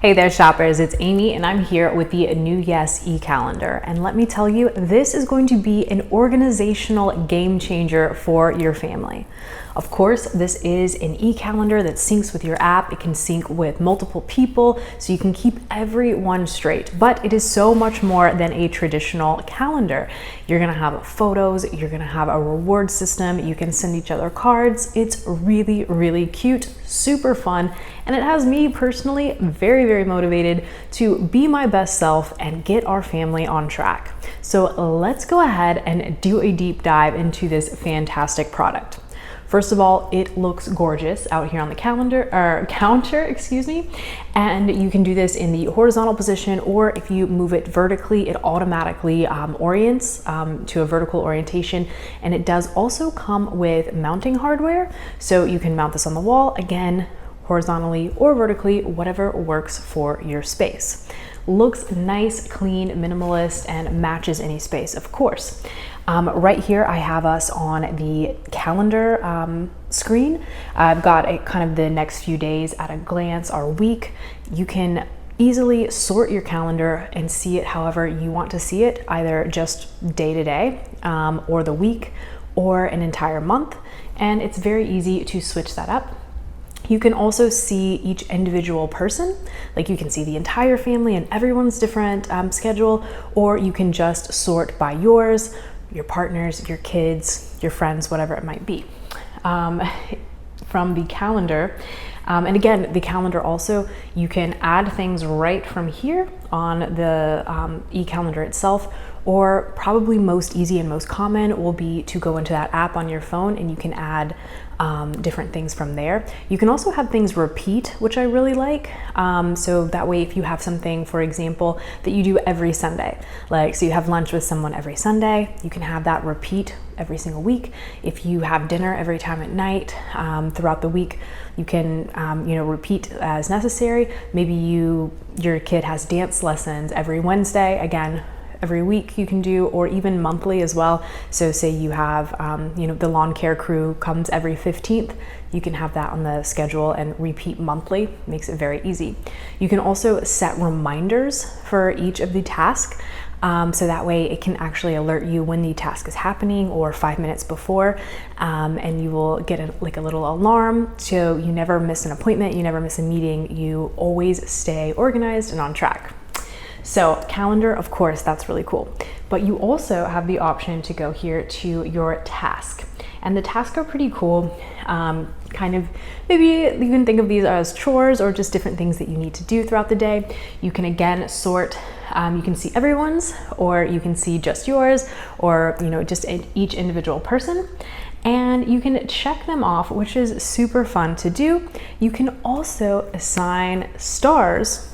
Hey there shoppers, it's Amy and I'm here with the NEWYES e-calendar. And let me tell you, this is going to be an organizational game changer for your family. Of course, this is an e-calendar that syncs with your app. It can sync with multiple people so you can keep everyone straight. But it is so much more than a traditional calendar. You're gonna have photos, you're gonna have a reward system, you can send each other cards. It's really, really cute, super fun, and it has me personally very motivated to be my best self and get our family on track. So let's go ahead and do a deep dive into this fantastic product. First of all, it looks gorgeous out here on the counter, excuse me. And you can do this in the horizontal position, or if you move it vertically, it automatically orients to a vertical orientation. And it does also come with mounting hardware. So you can mount this on the wall, again, horizontally or vertically, whatever works for your space. Looks nice, clean, minimalist, and matches any space, of course. Right here, I have us on the calendar screen. I've got a kind of the next few days at a glance, our week. You can easily sort your calendar and see it however you want to see it, either just day to day, or the week, or an entire month. And it's very easy to switch that up. You can also see each individual person, like you can see the entire family and everyone's different schedule, or you can just sort by yours, your partners, your kids, your friends, whatever it might be. From the calendar, and again, the calendar also, you can add things right from here on the e-calendar itself, or probably most easy and most common will be to go into that app on your phone and you can add different things from there. You can also have things repeat, which I really like. So that way, if you have something, for example, that you do every Sunday, like so you have lunch with someone every Sunday, you can have that repeat every single week. If you have dinner every time at night throughout the week, you can repeat as necessary. Maybe your kid has dance lessons every Wednesday, again, every week you can do, or even monthly as well. So say you have, the lawn care crew comes every 15th, you can have that on the schedule and repeat monthly, makes it very easy. You can also set reminders for each of the tasks. So that way it can actually alert you when the task is happening or 5 minutes before, and you will get a little alarm. So you never miss an appointment, you never miss a meeting, you always stay organized and on track. So calendar, of course, that's really cool. But you also have the option to go here to your task. And the tasks are pretty cool. Kind of, maybe you can think of these as chores or just different things that you need to do throughout the day. You can again sort, you can see everyone's, or you can see just yours, or just each individual person. And you can check them off, which is super fun to do. You can also assign stars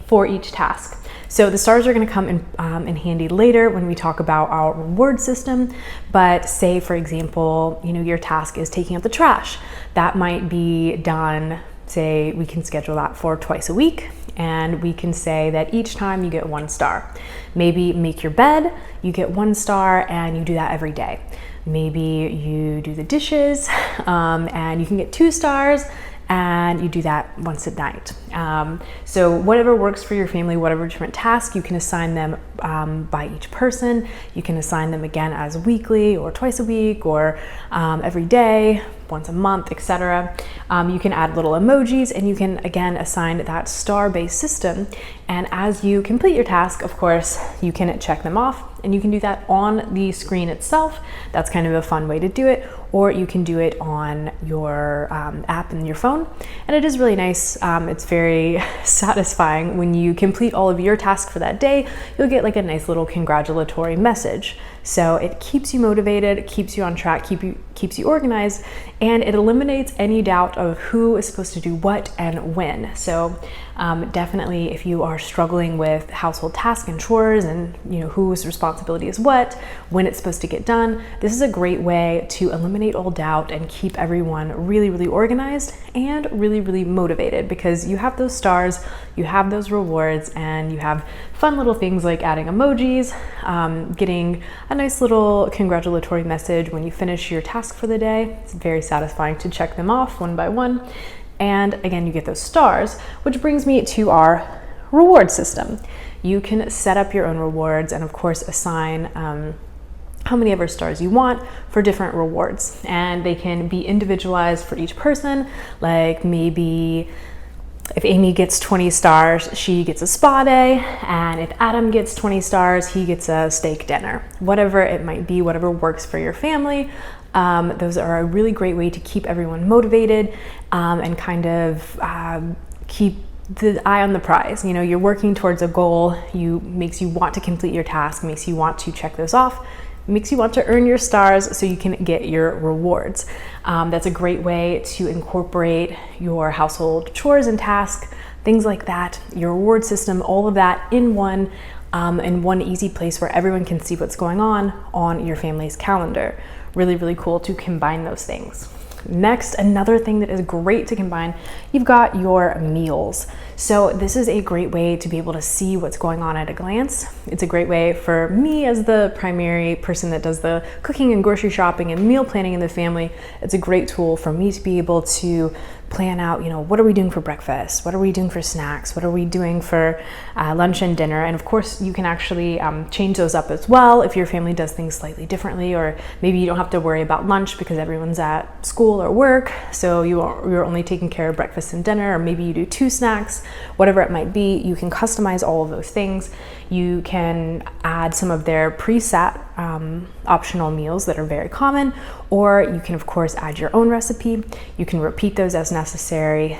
for each task. So the stars are going to come in handy later when we talk about our reward system. But say, for example, your task is taking out the trash. That might be done, say we can schedule that for twice a week, and we can say that each time you get 1 star. Maybe make your bed, you get 1 star, and you do that every day. Maybe you do the dishes, and you can get 2 stars, and you do that once at night. So whatever works for your family, whatever different tasks, you can assign them by each person. You can assign them again as weekly or twice a week, or every day, once a month, etc. You can add little emojis, and you can again assign that star-based system. And as you complete your task, of course, you can check them off, and you can do that on the screen itself. That's kind of a fun way to do it. Or you can do it on your app in your phone. And it is really nice. It's very satisfying when you complete all of your tasks for that day. You'll get like a nice little congratulatory message. So it keeps you motivated, keeps you on track, keeps you organized, and it eliminates any doubt of who is supposed to do what and when. So definitely, if you are struggling with household tasks and chores and whose responsibility is what, when it's supposed to get done, this is a great way to eliminate all doubt and keep everyone really organized and really motivated, because you have those stars, you have those rewards, and you have fun little things like adding emojis, getting a nice little congratulatory message when you finish your task for the day. It's very satisfying to check them off one by one. And again, you get those stars, which brings me to our reward system. You can set up your own rewards and of course assign how many ever stars you want for different rewards. And they can be individualized for each person. Like maybe if Amy gets 20 stars, she gets a spa day. And if Adam gets 20 stars, he gets a steak dinner. Whatever it might be, whatever works for your family. Those are a really great way to keep everyone motivated and kind of keep the eye on the prize. You know, you're working towards a goal, makes you want to complete your task, makes you want to check those off, makes you want to earn your stars so you can get your rewards. That's a great way to incorporate your household chores and tasks, things like that, your reward system, all of that in one easy place where everyone can see what's going on your family's calendar. Really, really cool to combine those things. Next, another thing that is great to combine, you've got your meals. So this is a great way to be able to see what's going on at a glance. It's a great way for me as the primary person that does the cooking and grocery shopping and meal planning in the family. It's a great tool for me to be able to plan out, you know, what are we doing for breakfast? What are we doing for snacks? What are we doing for lunch and dinner? And of course, you can actually change those up as well if your family does things slightly differently, or maybe you don't have to worry about lunch because everyone's at school or work, so you're only taking care of breakfast and dinner, or maybe you do 2 snacks, whatever it might be. You can customize all of those things. You can add some of their preset optional meals that are very common, or you can of course add your own recipe. You can repeat those as necessary.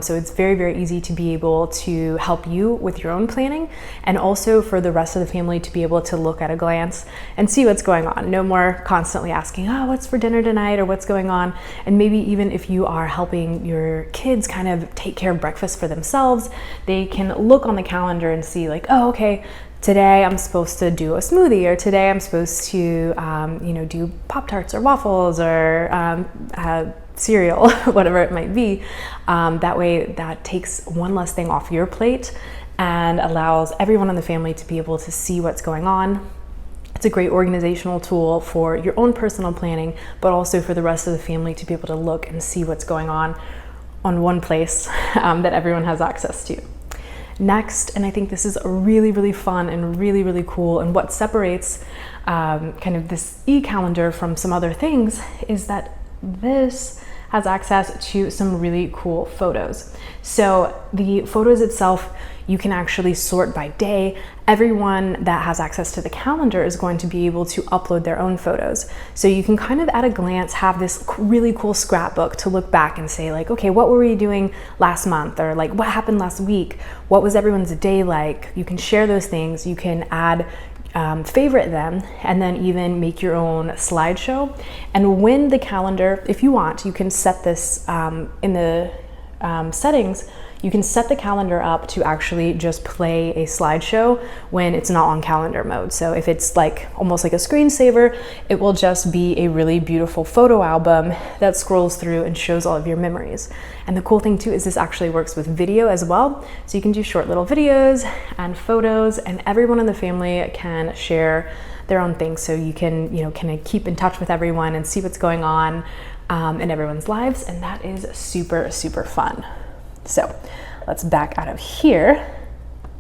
So it's very, very easy to be able to help you with your own planning, and also for the rest of the family to be able to look at a glance and see what's going on. No more constantly asking, oh, what's for dinner tonight, or what's going on. And maybe even if you are helping your kids kind of take care of breakfast for themselves, they can look on the calendar and see like, oh, okay, today I'm supposed to do a smoothie, or today I'm supposed to, do Pop-Tarts or waffles or cereal, whatever it might be. That way that takes one less thing off your plate and allows everyone in the family to be able to see what's going on. It's a great organizational tool for your own personal planning, but also for the rest of the family to be able to look and see what's going on one place that everyone has access to. Next, and I think this is really, really fun and really, really cool, and what separates kind of this e-calendar from some other things is that this has access to some really cool photos. So the photos itself, you can actually sort by day. Everyone that has access to the calendar is going to be able to upload their own photos. So you can kind of at a glance have this really cool scrapbook to look back and say like, okay, what were we doing last month? Or like, what happened last week? What was everyone's day like? You can share those things. You can add favorite them, and then even make your own slideshow. And when the calendar, if you want, you can set this in the settings. You can set the calendar up to actually just play a slideshow when it's not on calendar mode. So if it's like almost like a screensaver, it will just be a really beautiful photo album that scrolls through and shows all of your memories. And the cool thing too is this actually works with video as well. So you can do short little videos and photos, and everyone in the family can share their own things. So you can, kind of keep in touch with everyone and see what's going on in everyone's lives. And that is super, super fun. So let's back out of here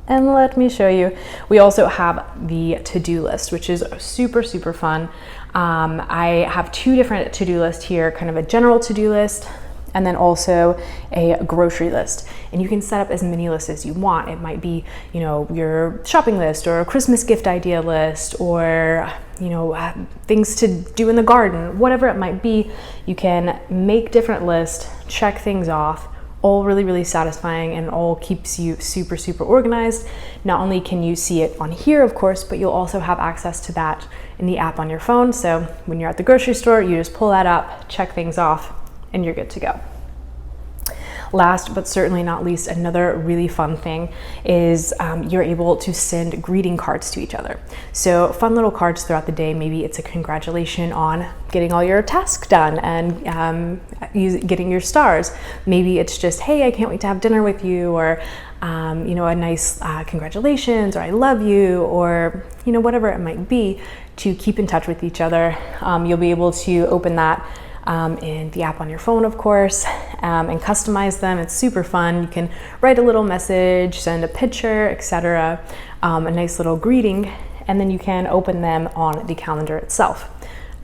and let me show you. We also have the to-do list, which is super, super fun. I have 2 different to-do lists here, kind of a general to-do list and then also a grocery list. And you can set up as many lists as you want. It might be, your shopping list or a Christmas gift idea list, or, things to do in the garden, whatever it might be. You can make different lists, check things off, all really, really satisfying, and all keeps you super, super organized. Not only can you see it on here, of course, but you'll also have access to that in the app on your phone. So when you're at the grocery store, you just pull that up, check things off, and you're good to go. Last but certainly not least, another really fun thing is you're able to send greeting cards to each other. So fun little cards throughout the day. Maybe it's a congratulation on getting all your tasks done and getting your stars. Maybe it's just, hey, I can't wait to have dinner with you, or a nice congratulations, or I love you, or whatever it might be, to keep in touch with each other. You'll be able to open that in the app on your phone, of course, and customize them. It's super fun. You can write a little message, send a picture, etc., a nice little greeting, and then you can open them on the calendar itself.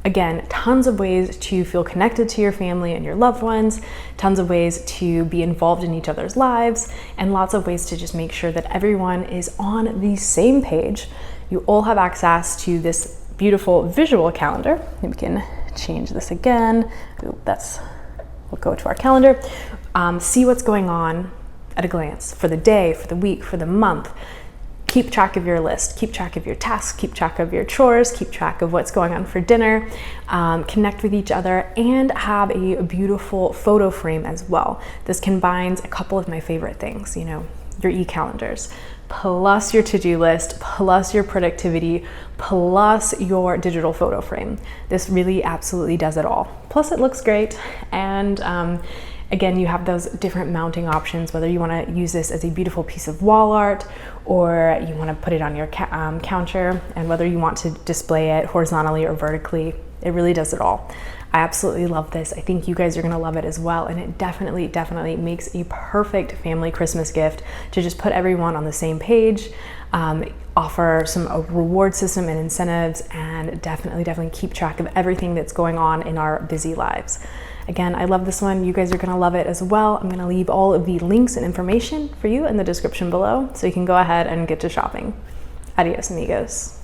Again, tons of ways to feel connected to your family and your loved ones, tons of ways to be involved in each other's lives, and lots of ways to just make sure that everyone is on the same page. You all have access to this beautiful visual calendar. We can change this again. We'll go to our calendar. See what's going on at a glance for the day, for the week, for the month. Keep track of your list, keep track of your tasks, keep track of your chores, keep track of what's going on for dinner, connect with each other, and have a beautiful photo frame as well. This combines a couple of my favorite things, your e-calendars, plus your to-do list, plus your productivity, plus your digital photo frame. This really absolutely does it all. Plus it looks great, and again, you have those different mounting options, whether you want to use this as a beautiful piece of wall art or you want to put it on your counter, and whether you want to display it horizontally or vertically. It really does it all. I absolutely love this. I think you guys are going to love it as well. And it definitely makes a perfect family Christmas gift to just put everyone on the same page, offer a reward system and incentives, and definitely keep track of everything that's going on in our busy lives. Again, I love this one. You guys are going to love it as well. I'm going to leave all of the links and information for you in the description below, so you can go ahead and get to shopping. Adios, amigos.